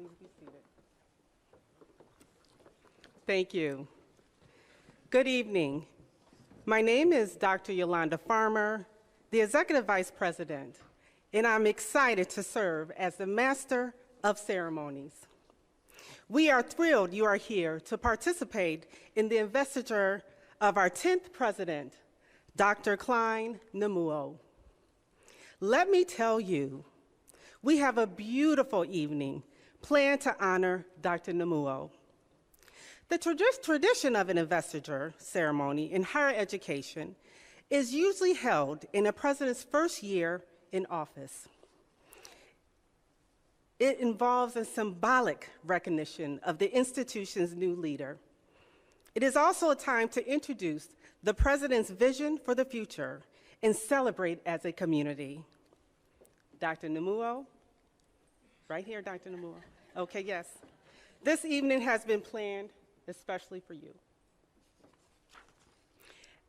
Please be seated. Thank you. Good evening. My name is Dr. Yolanda Farmer, the Executive Vice President, and I'm excited to serve as the Master of Ceremonies. We are thrilled you are here to participate in the investiture of our 10th President, Dr. Clyne Namuo. Let me tell you, we have a beautiful evening planned to honor Dr. Namuo. The tradition of an investiture ceremony in higher education is usually held in a president's first year in office. It involves a symbolic recognition of the institution's new leader. It is also a time to introduce the president's vision for the future and celebrate as a community. Dr. Namuo, right here, Dr. Namuo. Okay, yes. This evening has been planned especially for you.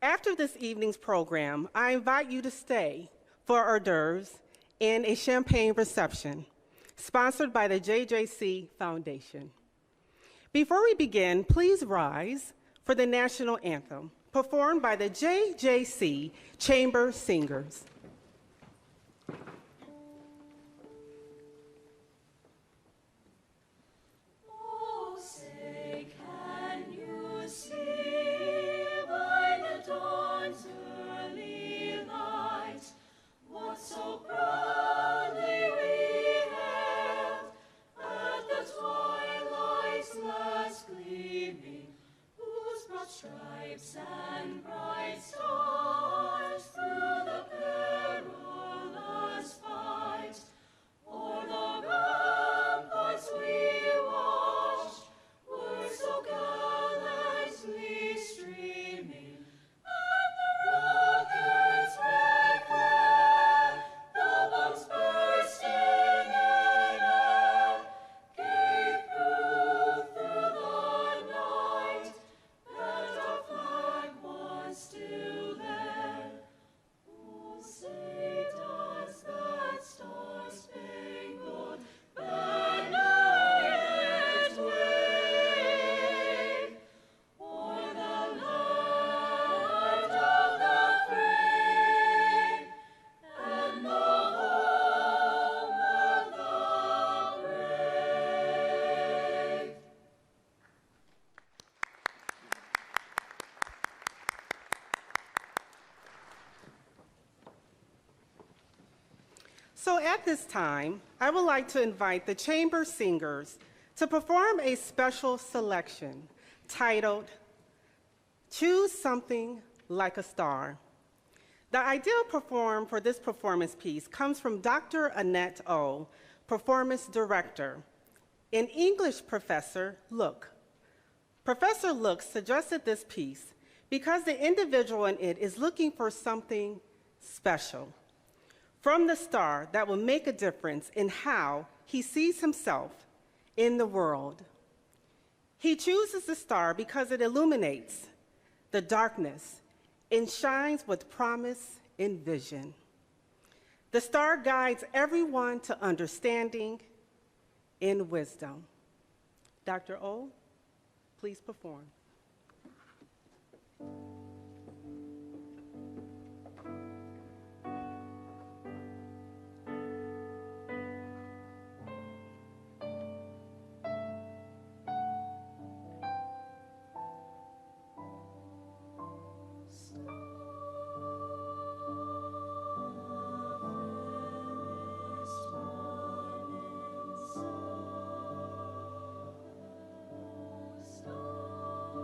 After this evening's program, I invite you to stay for hors d'oeuvres and a champagne reception sponsored by the JJC Foundation. Before we begin, please rise for the national anthem performed by the JJC Chamber Singers. Stripes and bright stars through the perilous fight, o'er the ramparts we watched were so gallantly streaming, and the rockets' red glare, the bombs bursting in air, gave proof through the night that our flag was still there. Oh, say does that star-spangled banner yet wave o'er the land of the free and the home of the brave? So at this time, I would like to invite the Chamber Singers to perform a special selection titled, Choose Something Like a Star. The ideal perform for this performance piece comes from Dr. Annette O, Performance Director, and English Professor Look. Professor Look suggested this piece because the individual in it is looking for something special from the star that will make a difference in how he sees himself in the world. He chooses the star because it illuminates the darkness and shines with promise and vision. The star guides everyone to understanding and wisdom. Dr. O, please perform. Star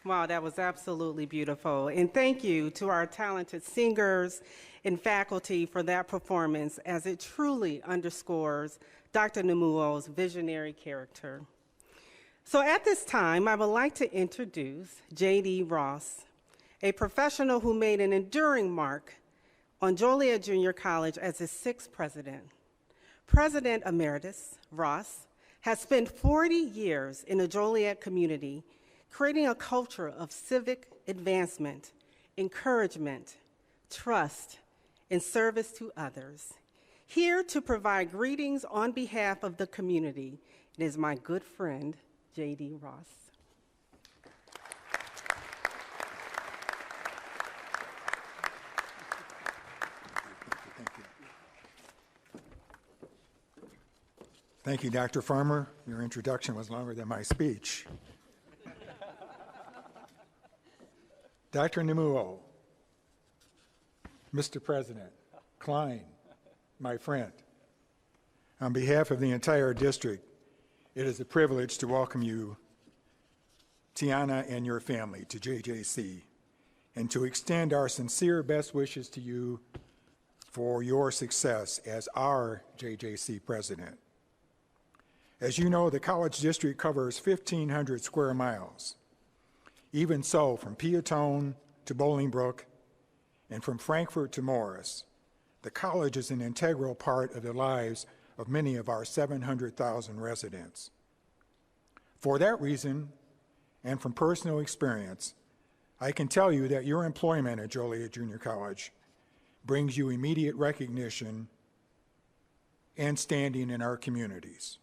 Wow, that was absolutely beautiful. And thank you to our talented singers and faculty for that performance, as it truly underscores Dr. Namuo's visionary character. So at this time, I would like to introduce J.D. Ross, a professional who made an enduring mark on Joliet Junior College as its sixth president. President Emeritus Ross has spent 40 years in the Joliet community, creating a culture of civic advancement, encouragement, trust, and service to others. Here to provide greetings on behalf of the community, it is my good friend, J.D. Ross. Thank you, Dr. Farmer. Your introduction was longer than my speech. Dr. Namuo, Mr. President, Clyne, my friend, on behalf of the entire district, it is a privilege to welcome you, Tiana and your family, to JJC, and to extend our sincere best wishes to you for your success as our JJC president. As you know, the college district covers 1,500 square miles. Even so, from Peatone to Bolingbrook and from Frankfort to Morris, the college is an integral part of the lives of many of our 700,000 residents. For that reason, and from personal experience, I can tell you that your employment at Joliet Junior College brings you immediate recognition and standing in our communities.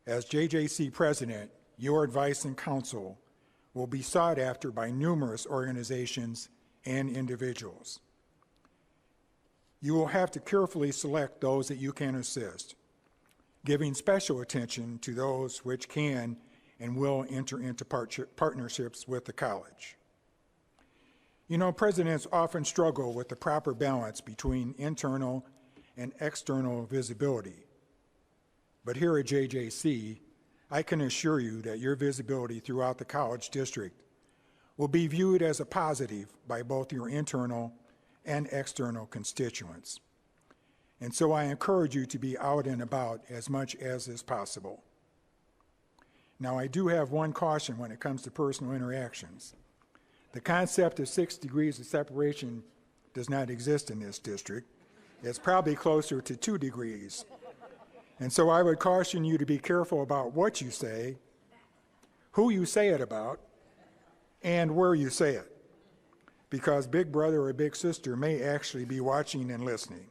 As JJC president, your advice and counsel will be sought after by numerous organizations and individuals. You will have to carefully select those that you can assist, giving special attention to those which can and will enter into partnerships with the college. You know, presidents often struggle with the proper balance between internal and external visibility. But here at JJC, I can assure you that your visibility throughout the college district will be viewed as a positive by both your internal and external constituents. And so I encourage you to be out and about as much as is possible. Now, I do have one caution when it comes to personal interactions. The concept of 6 degrees of separation does not exist in this district. It's probably closer to 2 degrees. And so I would caution you to be careful about what you say, who you say it about, and where you say it, because Big Brother or Big Sister may actually be watching and listening.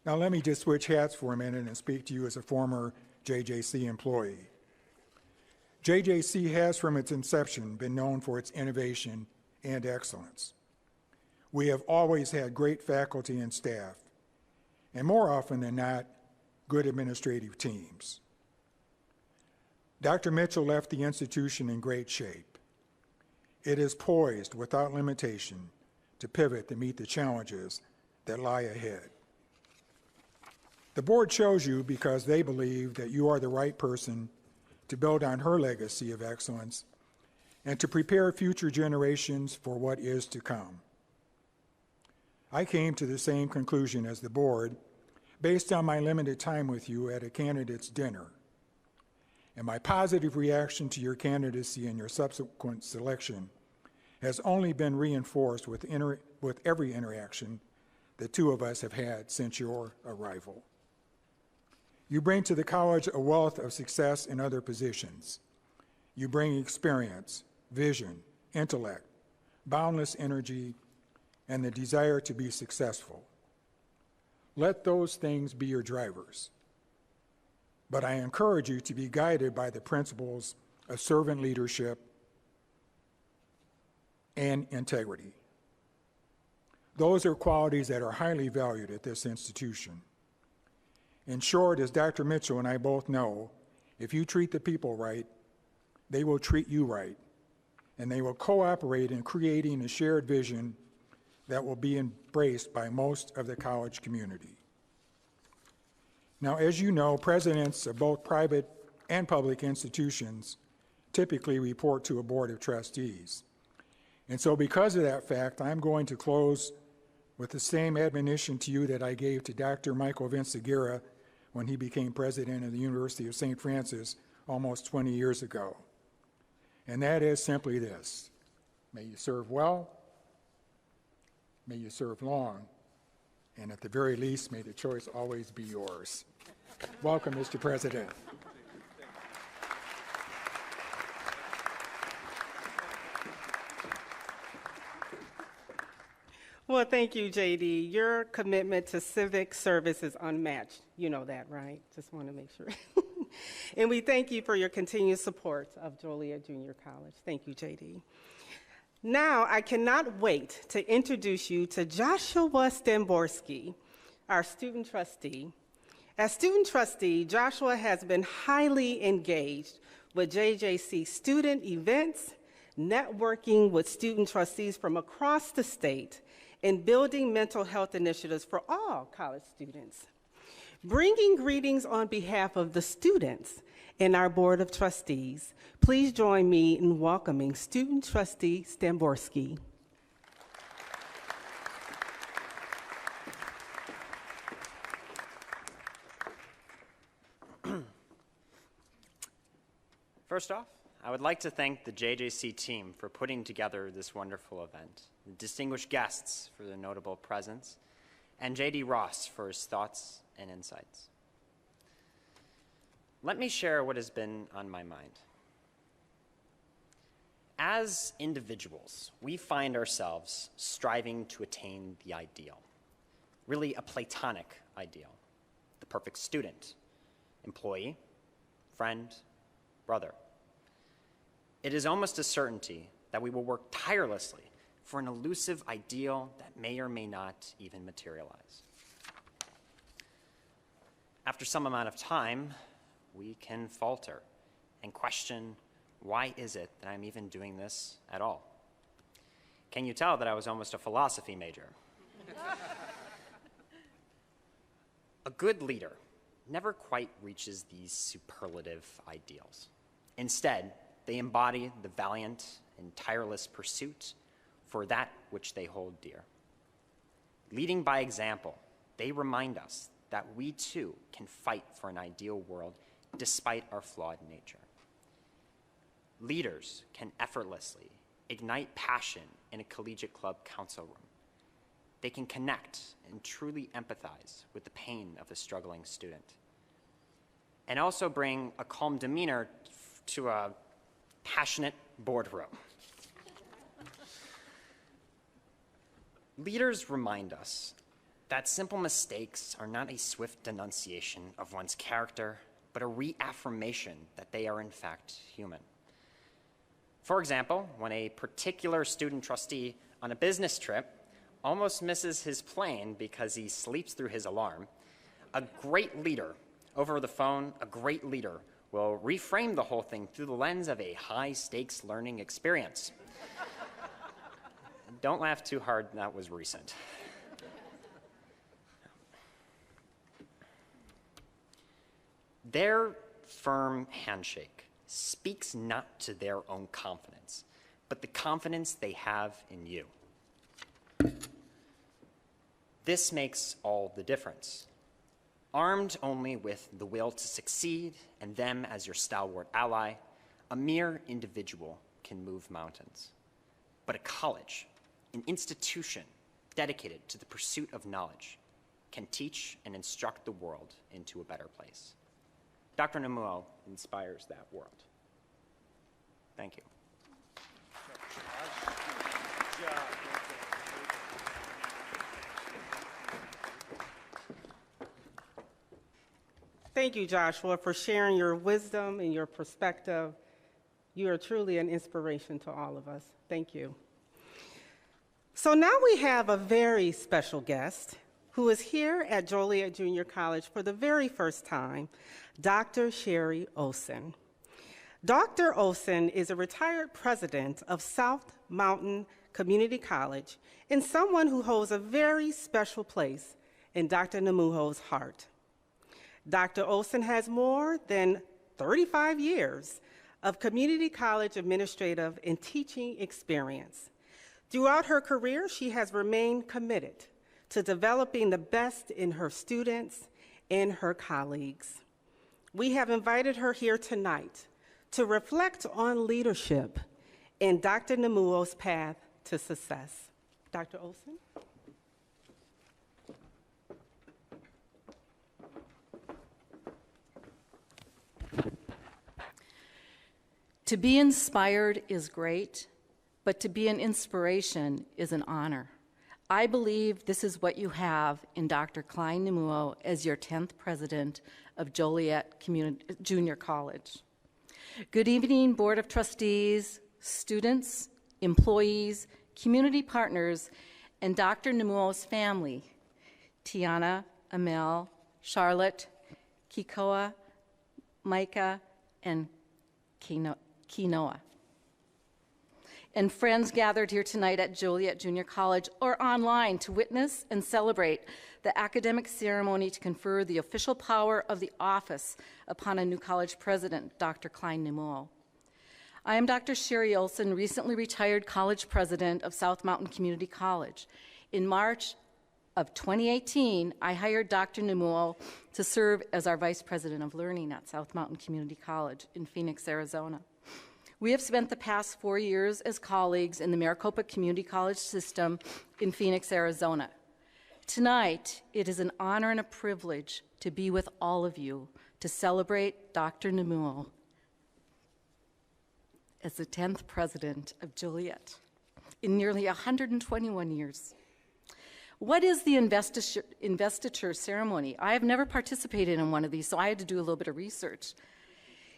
Now let me just switch hats for a minute and speak to you as a former JJC employee. JJC has from its inception been known for its innovation and excellence. We have always had great faculty and staff, and more often than not, good administrative teams. Dr. Mitchell left the institution in great shape. It is poised without limitation to pivot to meet the challenges that lie ahead. The board chose you because they believe that you are the right person to build on her legacy of excellence and to prepare future generations for what is to come. I came to the same conclusion as the board based on my limited time with you at a candidates' dinner. And my positive reaction to your candidacy and your subsequent selection has only been reinforced with every interaction the two of us have had since your arrival. You bring to the college a wealth of success in other positions. You bring experience, vision, intellect, boundless energy, and the desire to be successful. Let those things be your drivers. But I encourage you to be guided by the principles of servant leadership and integrity. Those are qualities that are highly valued at this institution. In short, as Dr. Mitchell and I both know, if you treat the people right, they will treat you right, and they will cooperate in creating a shared vision that will be embraced by most of the college community. Now, as you know, presidents of both private and public institutions typically report to a board of trustees. And so because of that fact, I'm going to close with the same admonition to you that I gave to Dr. Michael Vinciguerra when he became president of the University of St. Francis almost 20 years ago. And that is simply this: may you serve well, may you serve long, and at the very least, may the choice always be yours. Welcome, Mr. President. Well, thank you, JD. Your commitment to civic service is unmatched. You know that, right? Just want to make sure. And we thank you for your continued support of Joliet Junior College. Thank you, JD. Now, I cannot wait to introduce you to Joshua Stamborski, our student trustee. As student trustee, Joshua has been highly engaged with JJC student events, networking with student trustees from across the state, and building mental health initiatives for all college students. Bringing greetings on behalf of the students and our Board of Trustees, please join me in welcoming Student Trustee Stamborski. First off, I would like to thank the JJC team for putting together this wonderful event, the distinguished guests for their notable presence, and JD Ross for his thoughts and insights. Let me share what has been on my mind. As individuals, we find ourselves striving to attain the ideal, really a Platonic ideal, the perfect student, employee, friend, brother. It is almost a certainty that we will work tirelessly for an elusive ideal that may or may not even materialize. After some amount of time, we can falter and question, why is it that I'm even doing this at all? Can you tell that I was almost a philosophy major? A good leader never quite reaches these superlative ideals. Instead, they embody the valiant and tireless pursuit for that which they hold dear. Leading by example, they remind us that we too can fight for an ideal world despite our flawed nature. Leaders can effortlessly ignite passion in a collegiate club council room. They can connect and truly empathize with the pain of a struggling student, and also bring a calm demeanor to a passionate boardroom. Leaders remind us that simple mistakes are not a swift denunciation of one's character, but a reaffirmation that they are in fact human. For example, when a particular student trustee on a business trip almost misses his plane because he sleeps through his alarm, a great leader over the phone, a great leader will reframe the whole thing through the lens of a high-stakes learning experience. Don't laugh too hard, that was recent. Their firm handshake speaks not to their own confidence, but the confidence they have in you. This makes all the difference. Armed only with the will to succeed and them as your stalwart ally, a mere individual can move mountains. But a college, an institution dedicated to the pursuit of knowledge, can teach and instruct the world into a better place. Dr. Namuo inspires that world. Thank you. Thank you, Joshua, for sharing your wisdom and your perspective. You are truly an inspiration to all of us. Thank you. So now we have a very special guest who is here at Joliet Junior College for the very first time, Dr. Sherry Olson. Dr. Olson is a retired president of South Mountain Community College and someone who holds a very special place in Dr. Namuo's heart. Dr. Olson has more than 35 years of community college administrative and teaching experience. Throughout her career, she has remained committed to developing the best in her students and her colleagues. We have invited her here tonight to reflect on leadership and Dr. Namuo's path to success. Dr. Olson? To be inspired is great, but to be an inspiration is an honor. I believe this is what you have in Dr. Clyne Namuo as your 10th president of Joliet Junior College. Good evening, Board of Trustees, students, employees, community partners, and Dr. Namuo's family, Tiana, Amel, Charlotte, Kikoa, Micah, and Quinoa. And friends gathered here tonight at Joliet Junior College or online to witness and celebrate the academic ceremony to confer the official power of the office upon a new college president, Dr. Clyne Namuo. I am Dr. Sherry Olson, recently retired college president of South Mountain Community College. In March of 2018, I hired Dr. Namuo to serve as our vice president of learning at South Mountain Community College in Phoenix, Arizona. We have spent the past 4 years as colleagues in the Maricopa Community College system in Phoenix, Arizona. Tonight, it is an honor and a privilege to be with all of you to celebrate Dr. Namuo as the 10th president of Joliet in nearly 121 years. What is the investiture ceremony? I have never participated in one of these, so I had to do a little bit of research.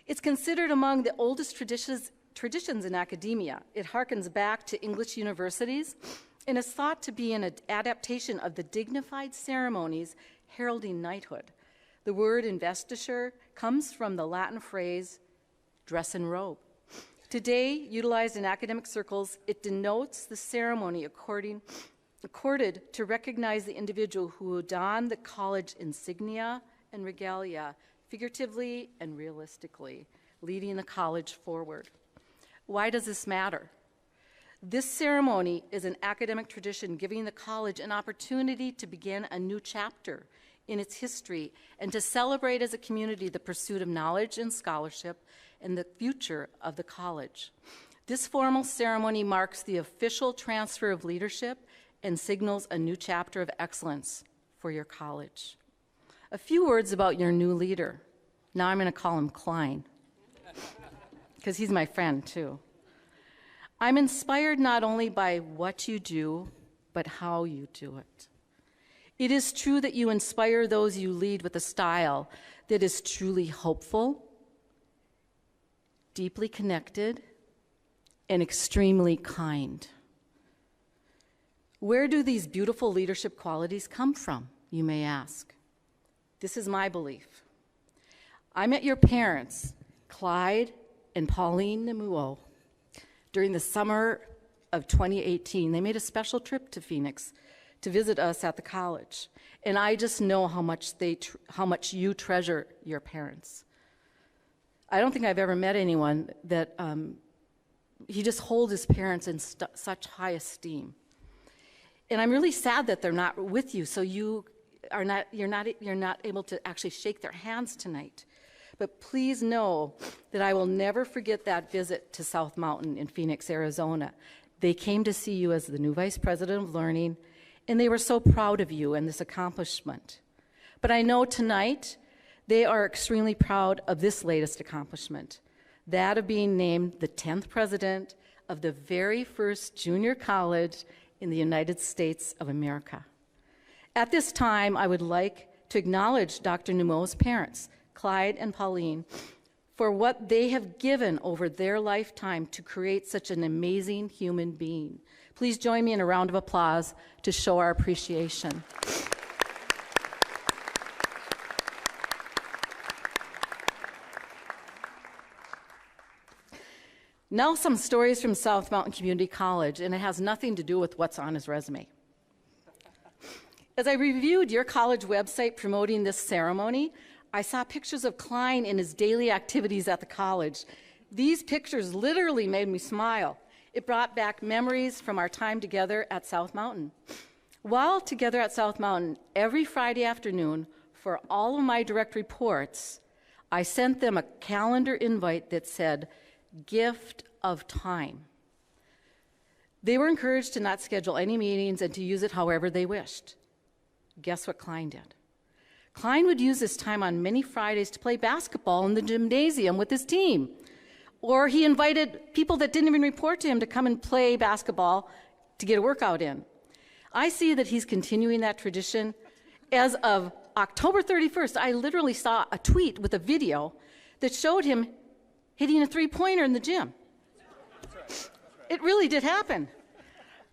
It's considered among the oldest traditions in academia. It harkens back to English universities and is thought to be an adaptation of the dignified ceremonies heralding knighthood. The word investiture comes from the Latin phrase dress and robe. Today, utilized in academic circles, it denotes the ceremony accorded to recognize the individual who will don the college insignia and regalia figuratively and realistically, leading the college forward. Why does this matter? This ceremony is an academic tradition giving the college an opportunity to begin a new chapter in its history and to celebrate as a community the pursuit of knowledge and scholarship and the future of the college. This formal ceremony marks the official transfer of leadership and signals a new chapter of excellence for your college. A few words about your new leader. Now I'm going to call him Clyne, because he's my friend too. I'm inspired not only by what you do, but how you do it. It is true that you inspire those you lead with a style that is truly hopeful, deeply connected, and extremely kind. Where do these beautiful leadership qualities come from, you may ask? This is my belief. I met your parents, Clyde and Pauline Namuo, during the summer of 2018. They made a special trip to Phoenix to visit us at the college. And I just know how much you treasure your parents. I don't think I've ever met anyone that he just holds his parents in such high esteem. And I'm really sad that they're not with you, so you're not able to actually shake their hands tonight. But please know that I will never forget that visit to South Mountain in Phoenix, Arizona. They came to see you as the new Vice President of Learning, and they were so proud of you and this accomplishment. But I know tonight they are extremely proud of this latest accomplishment, that of being named the 10th president of the very first junior college in the United States of America. At this time, I would like to acknowledge Dr. Namuo's parents, Clyde and Pauline, for what they have given over their lifetime to create such an amazing human being. Please join me in a round of applause to show our appreciation. Now some stories from South Mountain Community College, and it has nothing to do with what's on his resume. As I reviewed your college website promoting this ceremony, I saw pictures of Clyne in his daily activities at the college, These pictures literally made me smile. It brought back memories from our time together at South Mountain. While together at South Mountain, every Friday afternoon, for all of my direct reports, I sent them a calendar invite that said, "Gift of Time." They were encouraged to not schedule any meetings and to use it however they wished. Guess what Clyne did? Clyne would use this time on many Fridays to play basketball in the gymnasium with his team. Or he invited people that didn't even report to him to come and play basketball to get a workout in. I see that he's continuing that tradition. As of October 31st, I literally saw a tweet with a video that showed him hitting a three-pointer in the gym. It really did happen.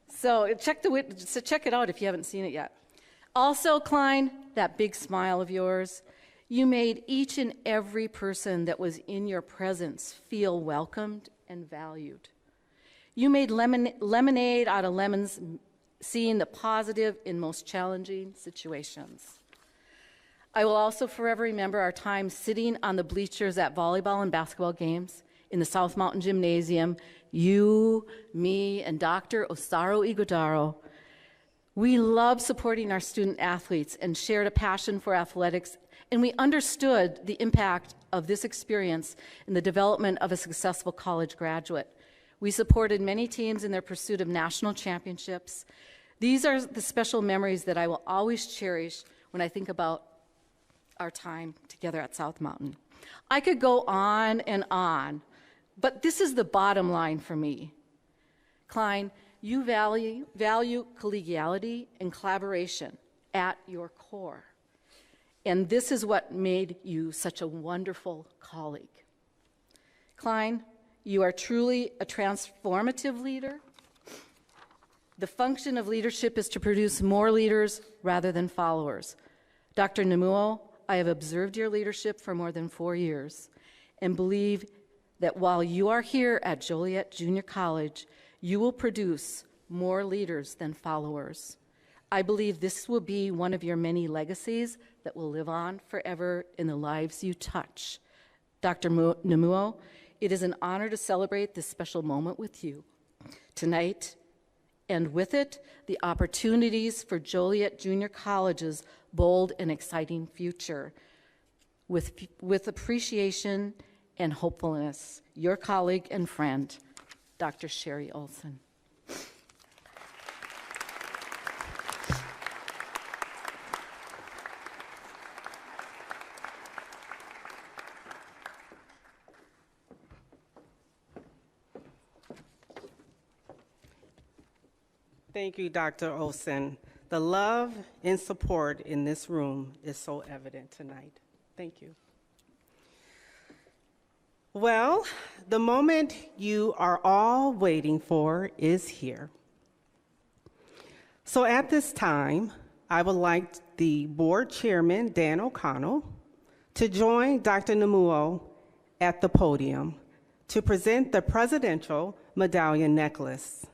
So check it out if you haven't seen it yet. Also, Clyne, that big smile of yours, you made each and every person that was in your presence feel welcomed and valued. You made lemonade out of lemons, seeing the positive in most challenging situations. I will also forever remember our time sitting on the bleachers at volleyball and basketball games in the South Mountain Gymnasium, you, me, and Dr. Osaru Ighodaro. We loved supporting our student athletes and shared a passion for athletics, and we understood the impact of this experience in the development of a successful college graduate. We supported many teams in their pursuit of national championships. These are the special memories that I will always cherish when I think about our time together at South Mountain. I could go on, but this is the bottom line for me. Clyne, you value collegiality and collaboration at your core. And this is what made you such a wonderful colleague. Clyne, you are truly a transformative leader. The function of leadership is to produce more leaders rather than followers. Dr. Namuo, I have observed your leadership for more than 4 years and believe that while you are here at Joliet Junior College, you will produce more leaders than followers. I believe this will be one of your many legacies that will live on forever in the lives you touch. Dr. Namuo, it is an honor to celebrate this special moment with you tonight, and with it, the opportunities for Joliet Junior College's bold and exciting future. With appreciation and hopefulness, your colleague and friend, Dr. Sherry Olson. Thank you, Dr. Olson. The love and support in this room is so evident tonight. Thank you. Well, the moment you are all waiting for is here. So at this time, I would like the board chairman, Dan O'Connell, to join Dr. Namuo at the podium to present the Presidential Medallion Necklace,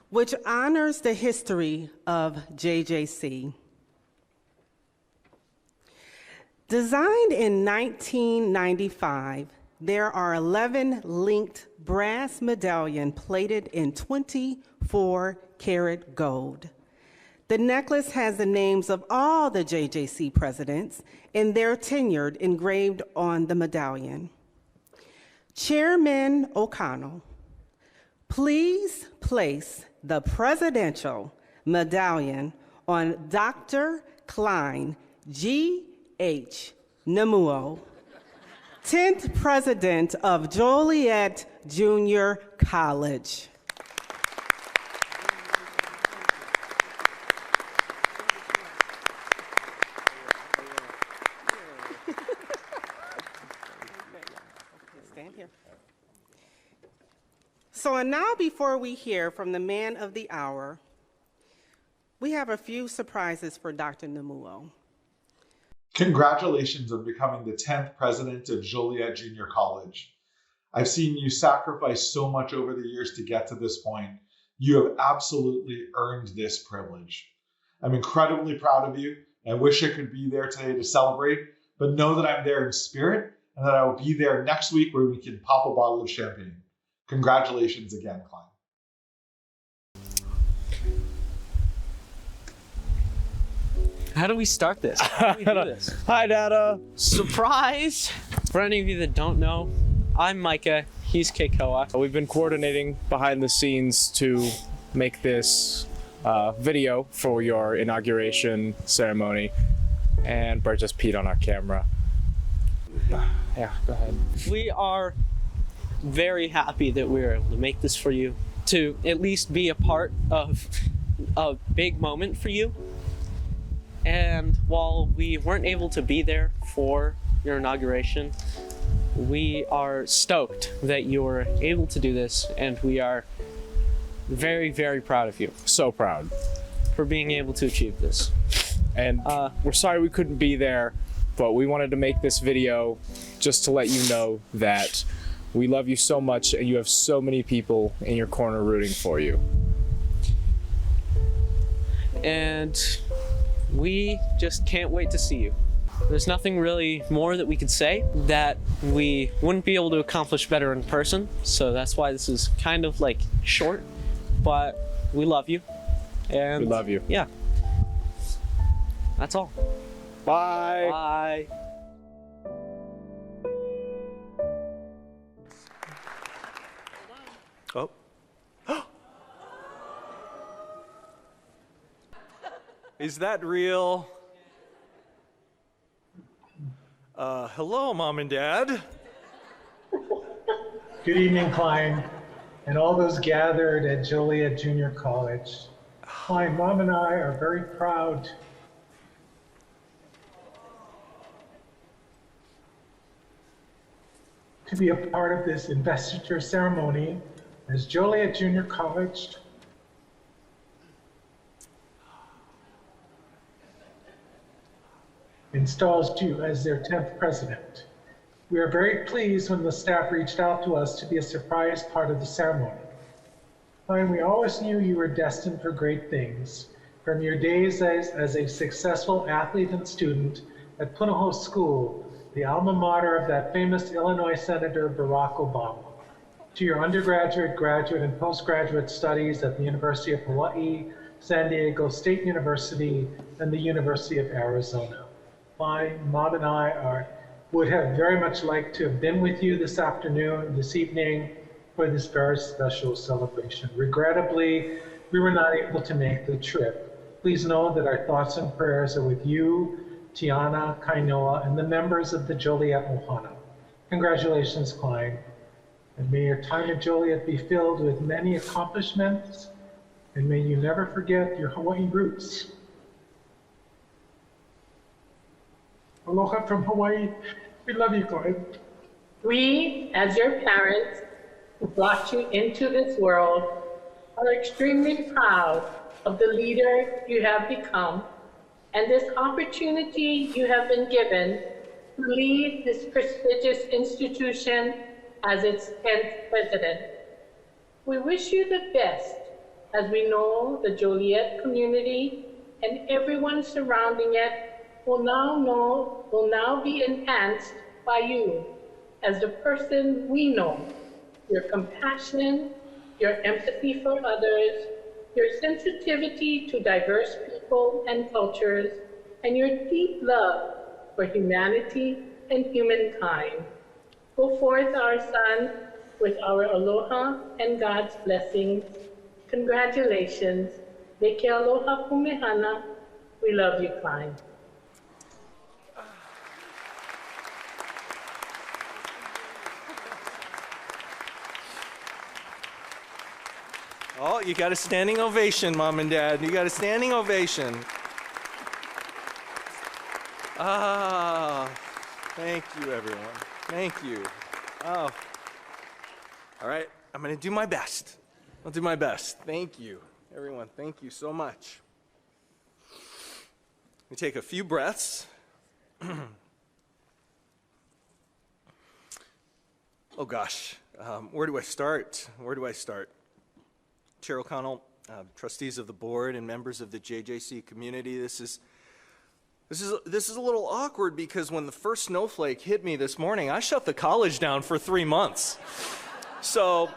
which honors the history of JJC. Designed in 1995, there are 11 linked brass medallions plated in 24-karat gold. The necklace has the names of all the JJC presidents and their tenure engraved on the medallion. Chairman O'Connell, please place the Presidential Medallion on Dr. Clyne G.H. Namuo, 10th President of Joliet Junior College. Stand here. So and now, before we hear from the man of the hour, we have a few surprises for Dr. Namuo. Congratulations on becoming the 10th president of Joliet Junior College. I've seen you sacrifice so much over the years to get to this point. You have absolutely earned this privilege. I'm incredibly proud of you. I wish I could be there today to celebrate, but know that I'm there in spirit and that I will be there next week where we can pop a bottle of champagne. Congratulations again, Clyne. How do we start this? How do we do this? Hi, Dada. Surprise! For any of you that don't know, I'm Micah. He's Keikoa. We've been coordinating behind the scenes to make this video for your inauguration ceremony, and Bert just peed on our camera. Yeah, go ahead. We are very happy that we were able to make this for you, to at least be a part of a big moment for you. And while we weren't able to be there for your inauguration, we are stoked that you were able to do this, and we are very, very proud of you So proud. for being able to achieve this. And we're sorry we couldn't be there, but we wanted to make this video just to let you know that we love you so much and you have so many people in your corner rooting for you. And we just can't wait to see you. There's nothing really more that we could say that we wouldn't be able to accomplish better in person, so that's why this is kind of like short, but we love you. And We love you. Yeah. That's all. Bye. Bye. Oh. Is that real? Hello, Mom and Dad. Good evening, Clyne, and all those gathered at Joliet Junior College. Clyne, Mom and I are very proud to be a part of this investiture ceremony as Joliet Junior College installs you as their 10th president. We are very pleased when the staff reached out to us to be a surprise part of the ceremony. Clyne, we always knew you were destined for great things. From your days as a successful athlete and student at Punahou School, the alma mater of that famous Illinois Senator Barack Obama, to your undergraduate, graduate, and postgraduate studies at the University of Hawaii, San Diego State University, and the University of Arizona. Clyne, Mom and I would have very much liked to have been with you this evening, for this very special celebration. Regrettably, we were not able to make the trip. Please know that our thoughts and prayers are with you, Tiana, Kainoa, and the members of the Joliet Ohana. Congratulations, Clyne. And may your time at Joliet be filled with many accomplishments, and may you never forget your Hawaii roots. Aloha from Hawaii. We love you, Clyne. We, as your parents, who brought you into this world, are extremely proud of the leader you have become and this opportunity you have been given to lead this prestigious institution as its 10th president. We wish you the best, as we know the Joliet community and everyone surrounding it will now be enhanced by you as the person we know. Your compassion, your empathy for others, your sensitivity to diverse people and cultures, and your deep love for humanity and humankind. Go forth, our son, with our aloha and God's blessings. Congratulations. Leke aloha kumehana. We love you, Clyne. Oh, you got a standing ovation, Mom and Dad. You got a standing ovation. Ah, thank you, everyone. Thank you. Oh, all right. I'm going to do my best. I'll do my best. Thank you, everyone. Thank you so much. Let me take a few breaths. Oh, gosh. Where do I start? Where do I start? Chair O'Connell, trustees of the board, and members of the JJC community, this is This is a little awkward because when the first snowflake hit me this morning, I shut the college down for 3 months. So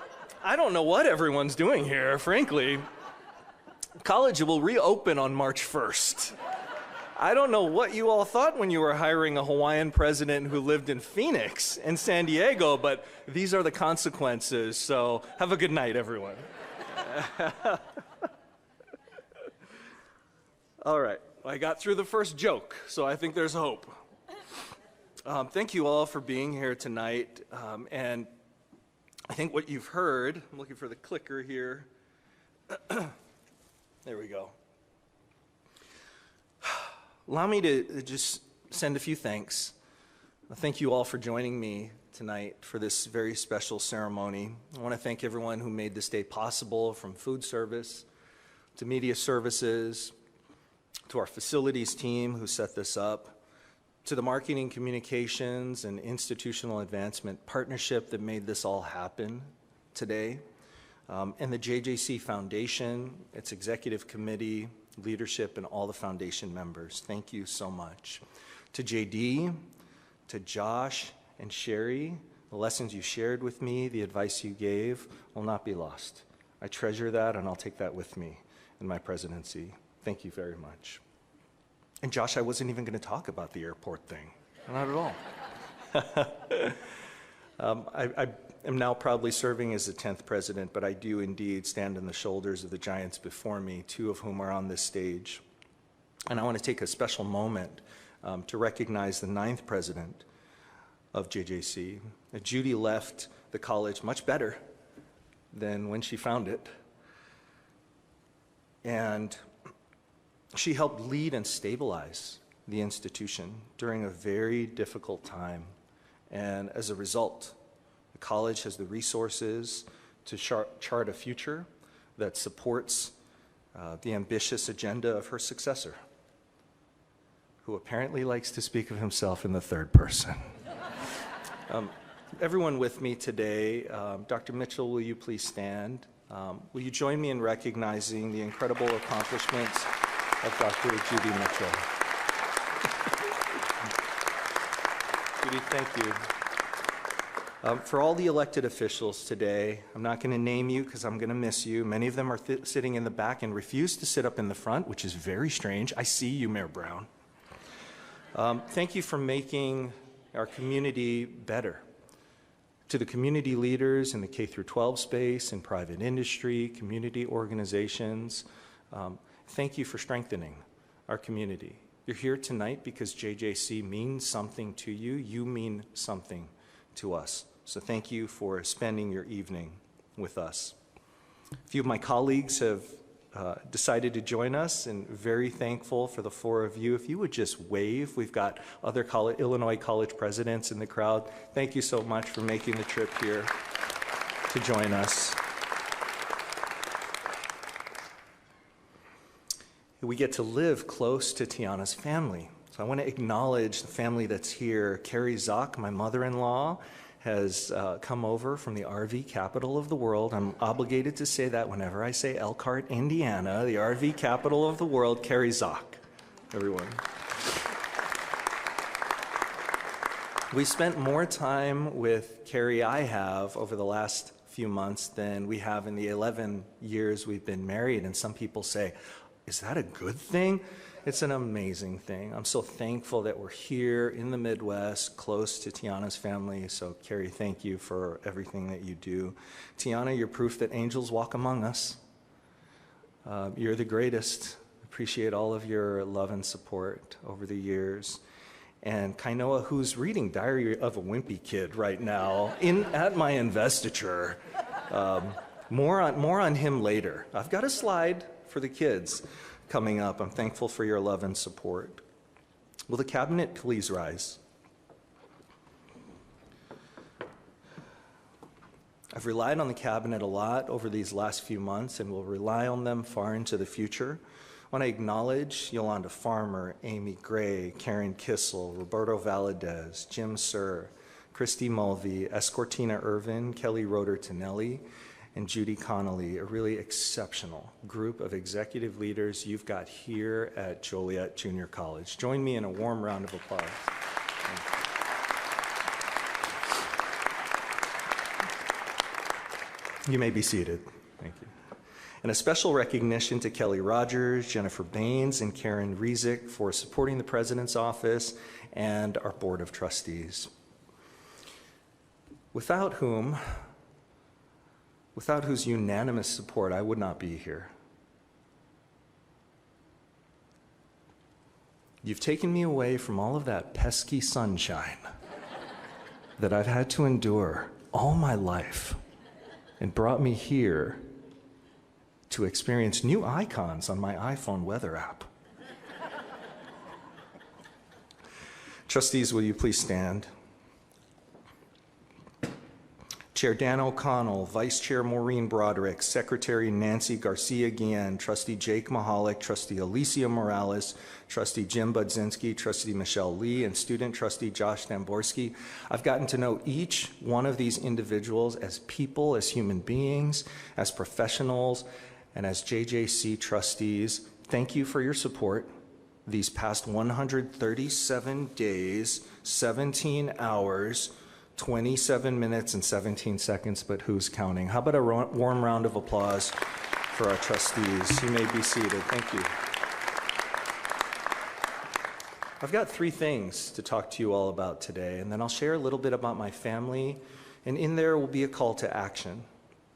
I don't know what everyone's doing here, frankly. College will reopen on March 1st. I don't know what you all thought when you were hiring a Hawaiian president who lived in Phoenix and San Diego, but these are the consequences. So have a good night, everyone. All right. I got through the first joke, so I think there's hope. Thank you all for being here tonight. And I think what you've heard, I'm looking for the clicker here. There we go. Allow me to just send a few thanks. Thank you all for joining me tonight for this very special ceremony. I want to thank everyone who made this day possible, from food service to media services, to our facilities team who set this up, to the marketing, communications, and institutional advancement partnership that made this all happen today, and the JJC Foundation, its executive committee, leadership, and all the foundation members. Thank you so much. To JD, to Josh and Sherry, the lessons you shared with me, the advice you gave will not be lost. I treasure that, and I'll take that with me in my presidency. Thank you very much. And Josh, I wasn't even going to talk about the airport thing. Not at all. I am now proudly serving as the 10th president, but I do indeed stand on the shoulders of the giants before me, 2 of whom are on this stage. And I want to take a special moment to recognize the 9th president of JJC. Judy left the college much better than when she found it. And she helped lead and stabilize the institution during a very difficult time. And as a result, the college has the resources to chart a future that supports the ambitious agenda of her successor, who apparently likes to speak of himself in the third person. Everyone with me today, Dr. Mitchell, will you please stand? Will you join me in recognizing the incredible accomplishments of Dr. Judy Mitchell? Judy, thank you. For all the elected officials today, I'm not going to name you because I'm going to miss you. Many of them are sitting in the back and refuse to sit up in the front, which is very strange. I see you, Mayor Brown. Thank you for making our community better. To the community leaders in the K-12 space, in private industry, community organizations, thank you for strengthening our community. You're here tonight because JJC means something to you. You mean something to us. So thank you for spending your evening with us. A few of my colleagues have decided to join us, and very thankful for the 4 of you. If you would just wave, we've got other Illinois college presidents in the crowd. Thank you so much for making the trip here to join us. We get to live close to Tiana's family. So I want to acknowledge the family that's here. Carrie Zock, my mother-in-law, has come over from the RV capital of the world. I'm obligated to say that whenever I say Elkhart, Indiana, the RV capital of the world. Carrie Zock, everyone. We spent more time with Carrie, I have, over the last few months than we have in the 11 years we've been married. And some people say, is that a good thing? It's an amazing thing. I'm so thankful that we're here in the Midwest, close to Tiana's family. So, Carrie, thank you for everything that you do. Tiana, you're proof that angels walk among us. You're the greatest. Appreciate all of your love and support over the years. And Kainoa, who's reading Diary of a Wimpy Kid right now at my investiture. More on him later. I've got a slide for the kids coming up. I'm thankful for your love and support. Will the cabinet please rise? I've relied on the cabinet a lot over these last few months and will rely on them far into the future. I want to acknowledge Yolanda Farmer, Amy Gray, Karen Kissel, Roberto Valadez, Jim Sir, Christy Mulvey, Escortina Irvin, Kelly Roeder Tonelli, and Judy Connolly, a really exceptional group of executive leaders you've got here at Joliet Junior College. Join me in a warm round of applause. You may be seated. Thank you. And a special recognition to Kelly Rogers, Jennifer Baines, and Karen Rezick for supporting the President's Office and our Board of Trustees, without whose unanimous support I would not be here. You've taken me away from all of that pesky sunshine that I've had to endure all my life and brought me here to experience new icons on my iPhone weather app. Trustees, will you please stand? Chair Dan O'Connell, Vice Chair Maureen Broderick, Secretary Nancy Garcia-Guillen, Trustee Jake Mahalik, Trustee Alicia Morales, Trustee Jim Budzinski, Trustee Michelle Lee, and Student Trustee Josh Damborski. I've gotten to know each one of these individuals as people, as human beings, as professionals, and as JJC trustees. Thank you for your support these past 137 days, 17 hours, 27 minutes and 17 seconds, but who's counting? How about a warm round of applause for our trustees? You may be seated. Thank you. I've got 3 things to talk to you all about today, and then I'll share a little bit about my family, and in there will be a call to action.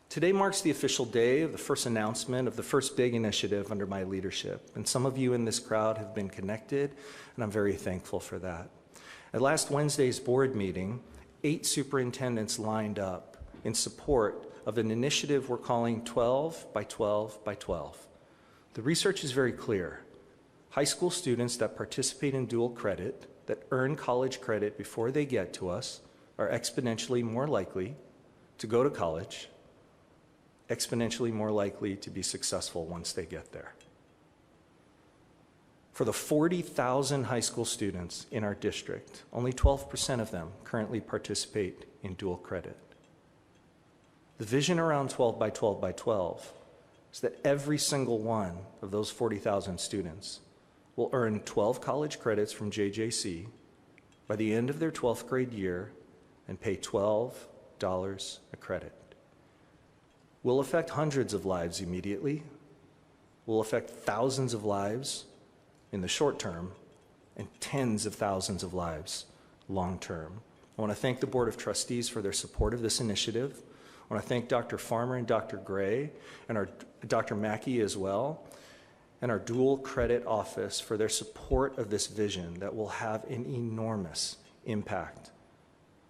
Today marks the official day of the first announcement of the first big initiative under my leadership, and some of you in this crowd have been connected, and I'm very thankful for that. At last Wednesday's board meeting, 8 superintendents lined up in support of an initiative we're calling 12 by 12 by 12. The research is very clear. High school students that participate in dual credit, that earn college credit before they get to us, are exponentially more likely to go to college, exponentially more likely to be successful once they get there. For the 40,000 high school students in our district, only 12% of them currently participate in dual credit. The vision around 12 by 12 by 12 is that every single one of those 40,000 students will earn 12 college credits from JJC by the end of their 12th grade year and pay $12 a credit. We'll affect hundreds of lives immediately. We'll affect thousands of lives in the short term, and tens of thousands of lives long term. I want to thank the Board of Trustees for their support of this initiative. I want to thank Dr. Farmer and Dr. Gray, and our Dr. Mackey as well, and our dual credit office for their support of this vision that will have an enormous impact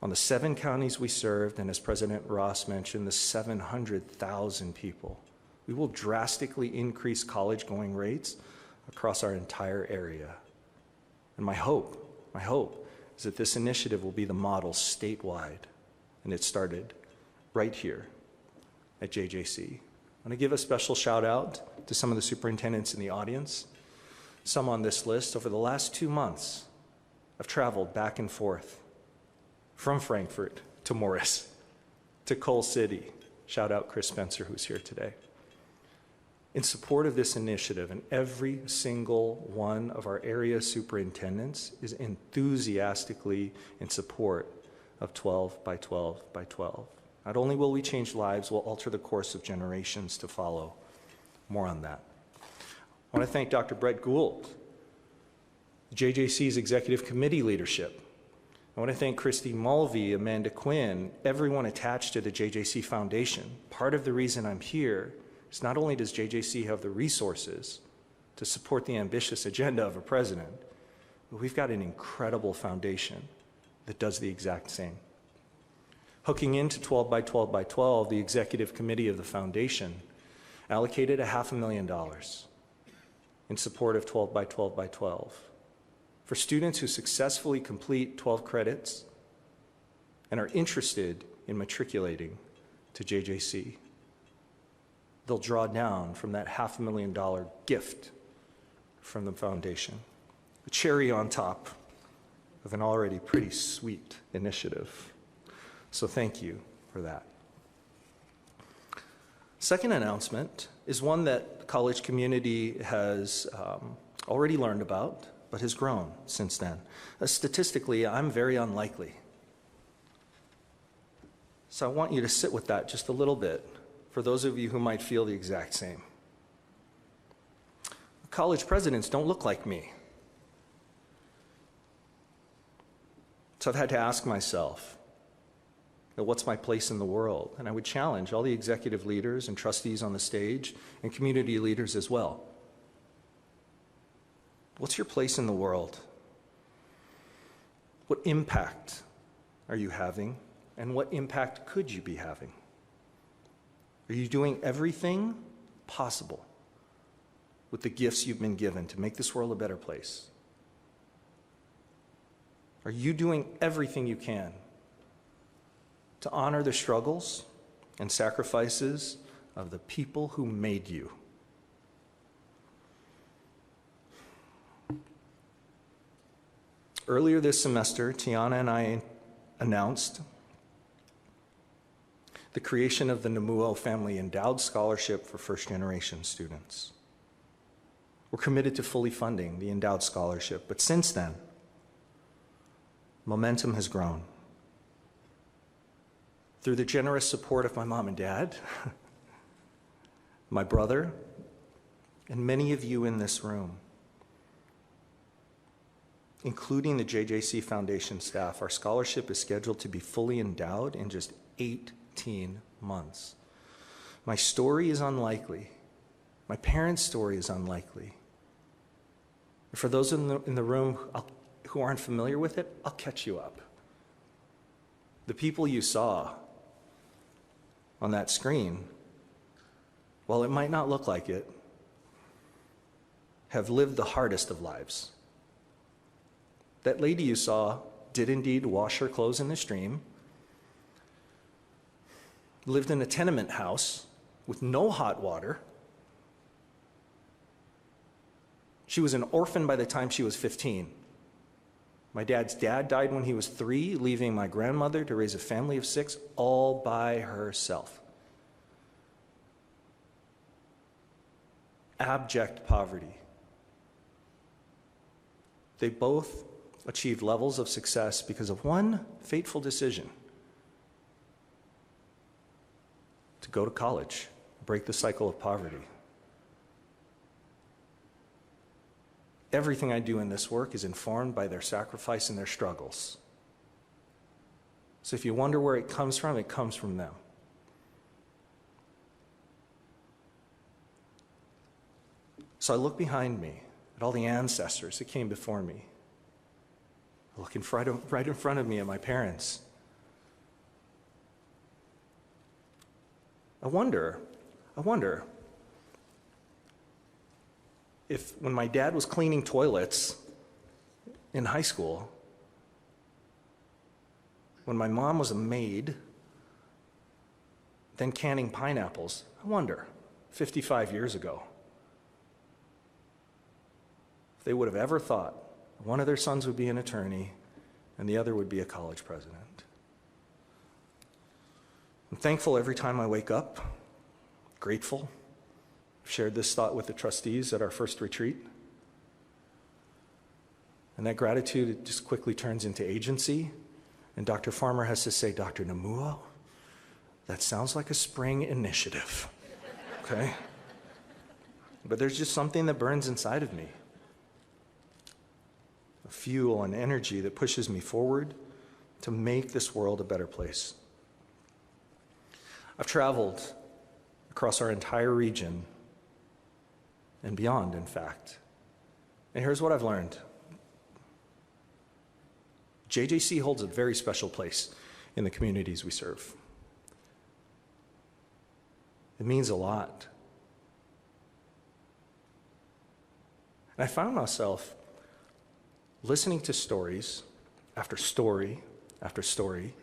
on the 7 counties we served, and as President Ross mentioned, the 700,000 people. We will drastically increase college-going rates across our entire area. And my hope is that this initiative will be the model statewide, and it started right here at JJC. I want to give a special shout out to some of the superintendents in the audience. Some on this list. Over the last 2 months, I've traveled back and forth from Frankfurt to Morris to Coal City. Shout out Chris Spencer, who's here today, in support of this initiative, and every single one of our area superintendents is enthusiastically in support of 12 by 12 by 12. Not only will we change lives, we'll alter the course of generations to follow. More on that. I want to thank Dr. Brett Gould, JJC's executive committee leadership. I want to thank Christy Mulvey, Amanda Quinn, everyone attached to the JJC Foundation. Part of the reason I'm here is not only does JJC have the resources to support the ambitious agenda of a president, but we've got an incredible foundation that does the exact same. Hooking into 12 by 12 by 12, the executive committee of the foundation allocated $500,000 in support of 12 by 12 by 12 for students who successfully complete 12 credits and are interested in matriculating to JJC. They'll draw down from that $500,000 gift from the foundation, a cherry on top of an already pretty sweet initiative. So thank you for that. Second announcement is one that the college community has already learned about, but has grown since then. Statistically, I'm very unlikely. So I want you to sit with that just a little bit for those of you who might feel the exact same. College presidents don't look like me. So I've had to ask myself, what's my place in the world? And I would challenge all the executive leaders and trustees on the stage and community leaders as well. What's your place in the world? What impact are you having? And what impact could you be having? Are you doing everything possible with the gifts you've been given to make this world a better place? Are you doing everything you can to honor the struggles and sacrifices of the people who made you? Earlier this semester, Tiana and I announced the creation of the Namuo Family Endowed Scholarship for first-generation students. We're committed to fully funding the endowed scholarship, but since then, momentum has grown. Through the generous support of my mom and dad, my brother, and many of you in this room, including the JJC Foundation staff, our scholarship is scheduled to be fully endowed in just 18 months. My story is unlikely. My parents' story is unlikely. For those in the room who aren't familiar with it, I'll catch you up. The people you saw on that screen, while it might not look like it, have lived the hardest of lives. That lady you saw did indeed wash her clothes in the stream, lived in a tenement house with no hot water. She was an orphan by the time she was 15. My dad's dad died when he was 3, leaving my grandmother to raise a family of 6 all by herself. Abject poverty. They both achieved levels of success because of one fateful decision: to go to college, break the cycle of poverty. Everything I do in this work is informed by their sacrifice and their struggles. So if you wonder where it comes from them. So I look behind me at all the ancestors that came before me. I look right in front of me at my parents. I wonder if when my dad was cleaning toilets in high school, when my mom was a maid, then canning pineapples, I wonder, 55 years ago, if they would have ever thought one of their sons would be an attorney and the other would be a college president. I'm thankful every time I wake up, grateful. I've shared this thought with the trustees at our first retreat. And that gratitude just quickly turns into agency. And Dr. Farmer has to say, Dr. Namuo, that sounds like a spring initiative, okay? But there's just something that burns inside of me. A fuel and energy that pushes me forward to make this world a better place. I've traveled across our entire region and beyond, in fact. And here's what I've learned. JJC holds a very special place in the communities we serve. It means a lot. And I found myself listening to stories after story after story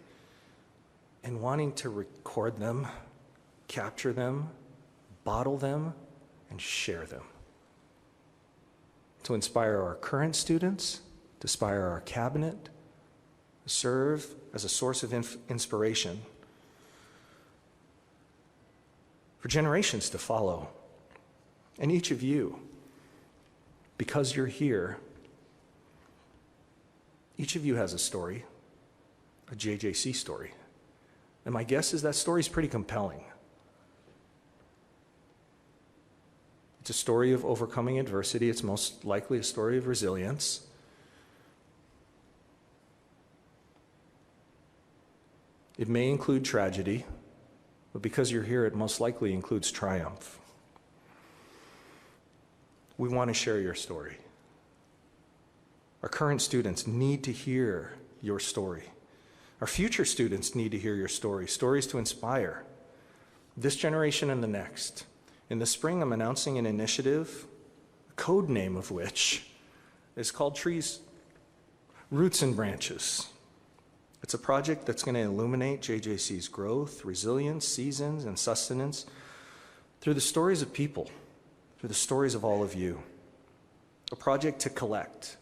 and wanting to record them, capture them, bottle them, and share them. To inspire our current students, to inspire our cabinet, serve as a source of inspiration for generations to follow. And each of you, because you're here, each of you has a story, a JJC story. And my guess is that story is pretty compelling. It's a story of overcoming adversity. It's most likely a story of resilience. It may include tragedy, but because you're here, it most likely includes triumph. We want to share your story. Our current students need to hear your story. Our future students need to hear your story, stories to inspire this generation and the next. In the spring, I'm announcing an initiative, a code name of which is called Trees, Roots and Branches. It's a project that's going to illuminate JJC's growth, resilience, seasons, and sustenance through the stories of people, through the stories of all of you. A project to collect,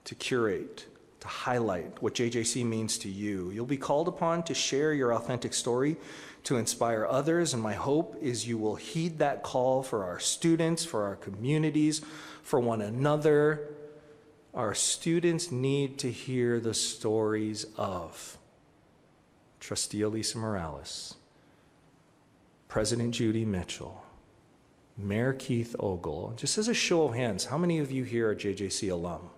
to curate, to highlight what JJC means to you. You'll be called upon to share your authentic story, to inspire others, and my hope is you will heed that call for our students, for our communities, for one another. Our students need to hear the stories of Trustee Elisa Morales, President Judy Mitchell, Mayor Keith Ogle. Just as a show of hands, how many of you here are JJC alum?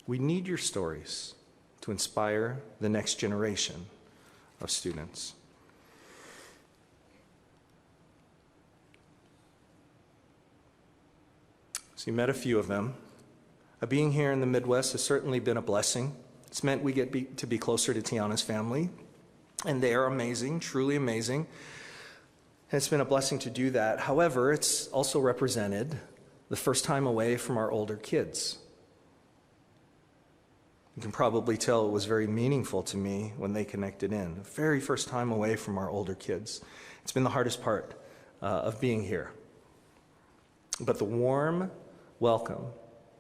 We need your stories to inspire the next generation of students. So you met a few of them. Being here in the Midwest has certainly been a blessing. It's meant we get to be closer to Tiana's family, and they are amazing, truly amazing. And it's been a blessing to do that. However, it's also represented the first time away from our older kids. You can probably tell it was very meaningful to me when they connected in. The very first time away from our older kids. It's been the hardest part of being here. But the warm welcome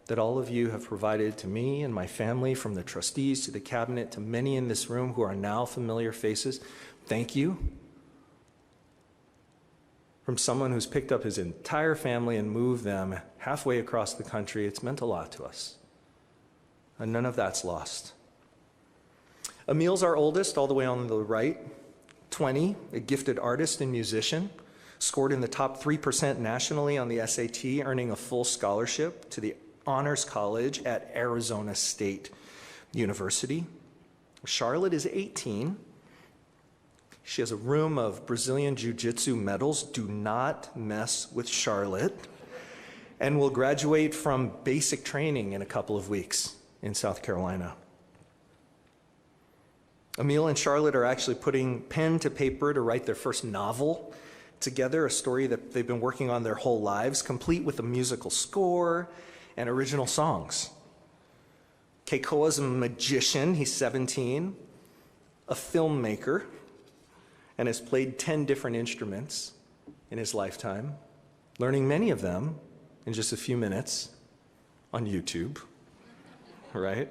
that all of you have provided to me and my family, from the trustees to the cabinet to many in this room who are now familiar faces, thank you. From someone who's picked up his entire family and moved them halfway across the country, it's meant a lot to us. And none of that's lost. Emil's our oldest, all the way on the right, 20, a gifted artist and musician, scored in the top 3% nationally on the SAT, earning a full scholarship to the Honors College at Arizona State University. Charlotte is 18. She has a room of Brazilian Jiu-Jitsu medals. Do not mess with Charlotte. And will graduate from basic training in a couple of weeks in South Carolina. Emil and Charlotte are actually putting pen to paper to write their first novel together, a story that they've been working on their whole lives, complete with a musical score and original songs. Keikoa's a magician, he's 17, a filmmaker, and has played 10 different instruments in his lifetime, learning many of them in just a few minutes on YouTube, right?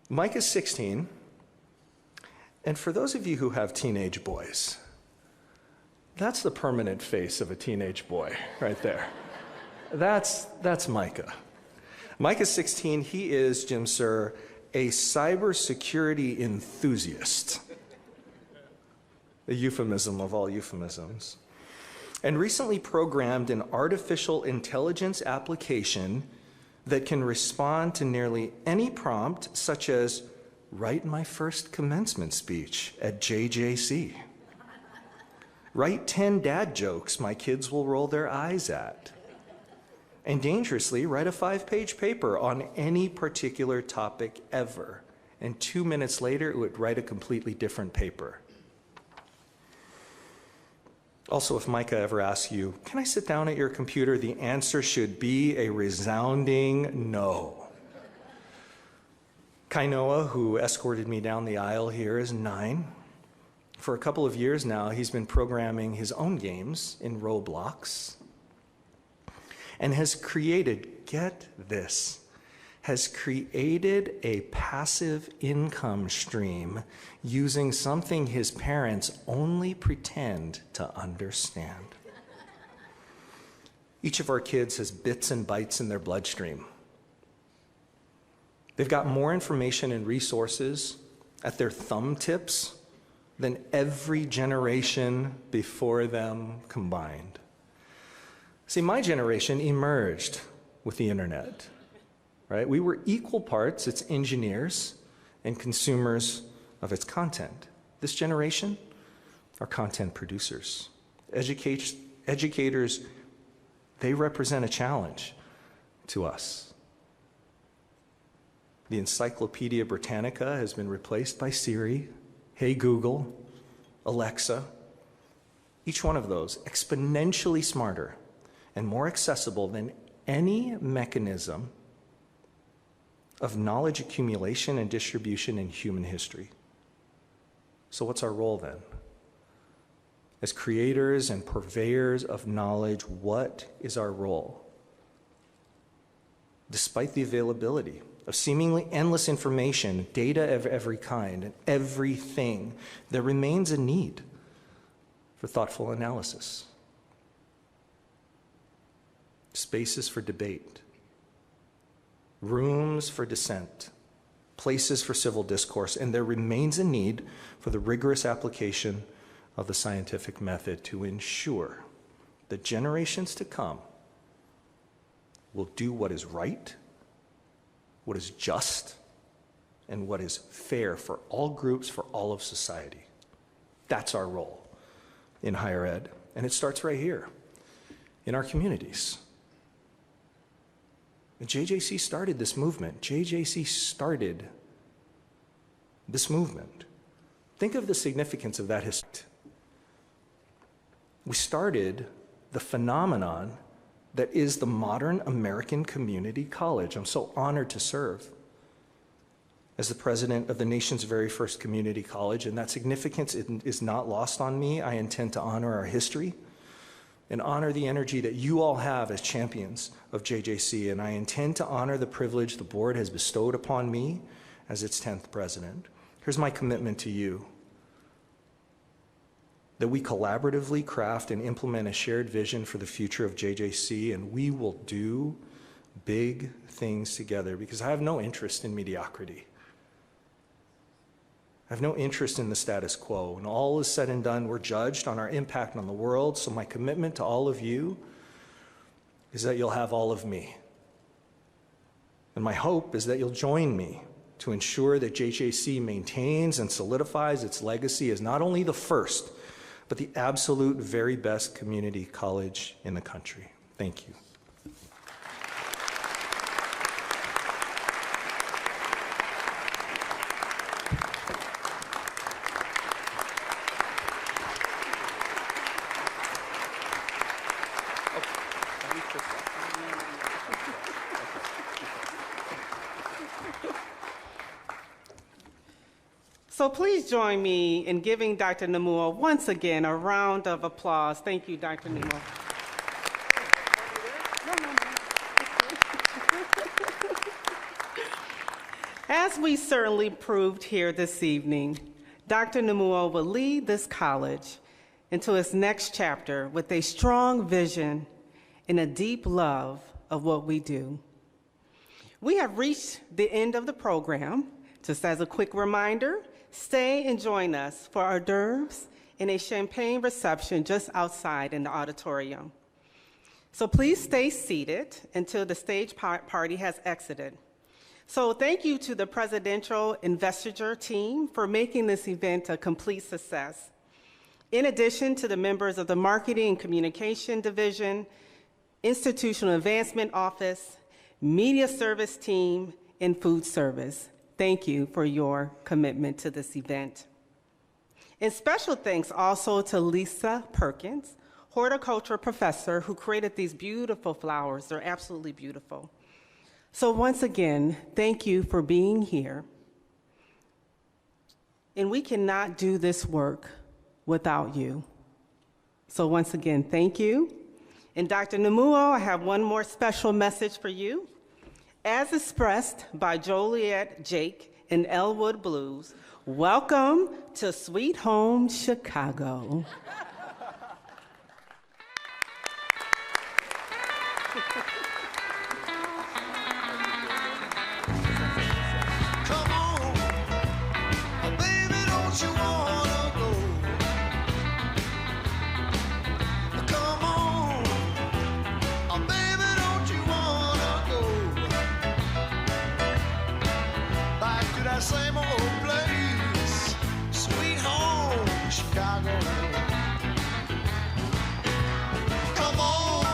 Mike is 16, and for those of you who have teenage boys, that's the permanent face of a teenage boy right there. That's Micah. Micah's 16, he is, Jim Sir, a cybersecurity enthusiast. A euphemism of all euphemisms. And recently programmed an artificial intelligence application that can respond to nearly any prompt, such as, write my first commencement speech at JJC. Write 10 dad jokes my kids will roll their eyes at. And dangerously, write a 5-page paper on any particular topic ever. And 2 minutes later, it would write a completely different paper. Also, if Micah ever asks you, can I sit down at your computer? The answer should be a resounding no. Kainoa, who escorted me down the aisle here, is 9. For a couple of years now, he's been programming his own games in Roblox and has created, get this, has created a passive income stream using something his parents only pretend to understand. Each of our kids has bits and bytes in their bloodstream. They've got more information and resources at their thumb tips than every generation before them combined. See, my generation emerged with the internet, right? We were equal parts its engineers and consumers of its content. This generation are content producers. Educators, they represent a challenge to us. The Encyclopedia Britannica has been replaced by Siri, Hey Google, Alexa. Each one of those exponentially smarter and more accessible than any mechanism of knowledge accumulation and distribution in human history. So what's our role then? As creators and purveyors of knowledge, what is our role? Despite the availability of seemingly endless information, data of every kind, and everything, there remains a need for thoughtful analysis. Spaces for debate, rooms for dissent, places for civil discourse, and there remains a need for the rigorous application of the scientific method to ensure that generations to come will do what is right, what is just, and what is fair for all groups, for all of society. That's our role in higher ed, and it starts right here in our communities. And JJC started this movement. JJC started this movement. Think of the significance of that history. We started the phenomenon that is the modern American community college. I'm so honored to serve as the president of the nation's very first community college, and that significance is not lost on me. I intend to honor our history and honor the energy that you all have as champions of JJC, and I intend to honor the privilege the board has bestowed upon me as its 10th president. Here's my commitment to you: that we collaboratively craft and implement a shared vision for the future of JJC, and we will do big things together, because I have no interest in mediocrity. I have no interest in the status quo. When all is said and done, we're judged on our impact on the world, so my commitment to all of you is that you'll have all of me. And my hope is that you'll join me to ensure that JJC maintains and solidifies its legacy as not only the first, but the absolute very best community college in the country. Thank you. So please join me in giving Dr. Namuo once again a round of applause. Thank you, Dr. Namuo. As we certainly proved here this evening, Dr. Namuo will lead this college into its next chapter with a strong vision and a deep love of what we do. We have reached the end of the program. Just as a quick reminder, stay and join us for hors d'oeuvres and a champagne reception just outside in the auditorium. So please stay seated until the stage party has exited. So thank you to the Presidential Investiture team for making this event a complete success. In addition to the members of the Marketing and Communication Division, Institutional Advancement Office, Media Service Team, and Food Service, thank you for your commitment to this event. And special thanks also to Lisa Perkins, horticulture professor, who created these beautiful flowers. They're absolutely beautiful. So once again, thank you for being here. And we cannot do this work without you. So once again, thank you. And Dr. Namuo, I have one more special message for you. As expressed by Joliet, Jake, and Elwood Blues, welcome to Sweet Home Chicago. Come on, baby, don't you wanna go? Come on, baby, don't you wanna go back to that same old place, sweet home Chicago? Come on,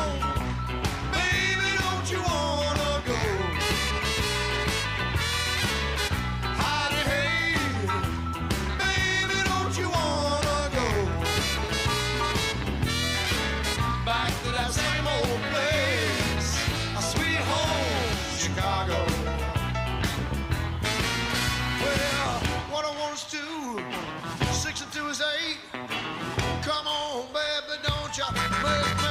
baby, don't you wanna go? Howdy, hey, baby, don't you wanna go back to that same old place, a sweet home Chicago? Well, what I want is 2, 6 and 2 is 8. Come on, baby, don't you make me